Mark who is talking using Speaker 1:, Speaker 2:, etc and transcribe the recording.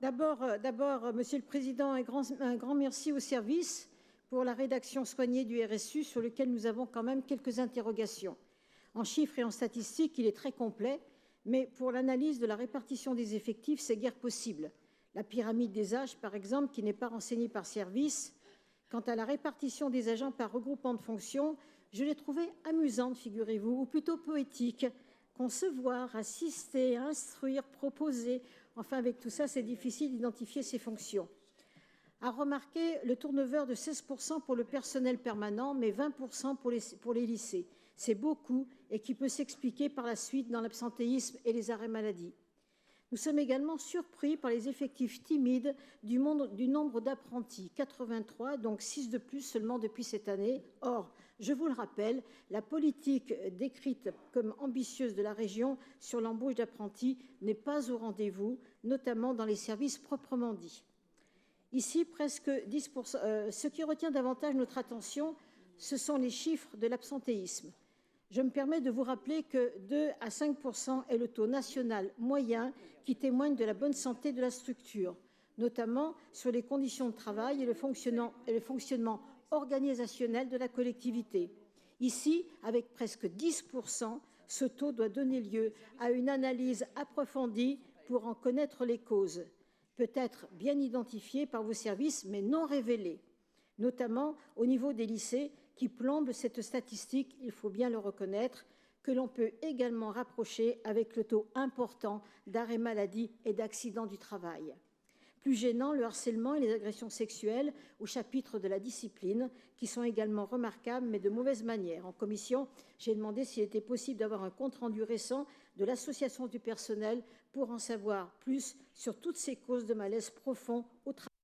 Speaker 1: Monsieur le Président, un grand merci au service pour la rédaction soignée du RSU sur lequel nous avons quand même quelques interrogations. En chiffres et en statistiques, il est très complet, mais pour l'analyse de la répartition des effectifs, c'est guère possible. La pyramide des âges, par exemple, qui n'est pas renseignée par service. Quant à la répartition des agents par regroupement de fonctions, je l'ai trouvée amusante, figurez-vous, ou plutôt poétique. Concevoir, assister, instruire, proposer. Enfin, avec tout ça, c'est difficile d'identifier ces fonctions. À remarquer le turnover de 16% pour le personnel permanent, mais 20% pour les lycées. C'est beaucoup et qui peut s'expliquer par la suite dans l'absentéisme et les arrêts maladie. Nous sommes également surpris par les effectifs timides du nombre d'apprentis, 83, donc 6 de plus seulement depuis cette année. Or, je vous le rappelle, la politique décrite comme ambitieuse de la région sur l'embauche d'apprentis n'est pas au rendez-vous, notamment dans les services proprement dits. Ici, presque 10%. Ce qui retient davantage notre attention, ce sont les chiffres de l'absentéisme. Je me permets de vous rappeler que 2 à 5% est le taux national moyen qui témoigne de la bonne santé de la structure, notamment sur les conditions de travail et le fonctionnement organisationnel de la collectivité. Ici, avec presque 10%, ce taux doit donner lieu à une analyse approfondie pour en connaître les causes, peut-être bien identifiées par vos services, mais non révélées, notamment au niveau des lycées qui plombent cette statistique, il faut bien le reconnaître, que l'on peut également rapprocher avec le taux important d'arrêt maladie et d'accidents du travail. Plus gênant, le harcèlement et les agressions sexuelles au chapitre de la discipline, qui sont également remarquables, mais de mauvaise manière. En commission, j'ai demandé s'il était possible d'avoir un compte-rendu récent de l'association du personnel pour en savoir plus sur toutes ces causes de malaise profond au travail.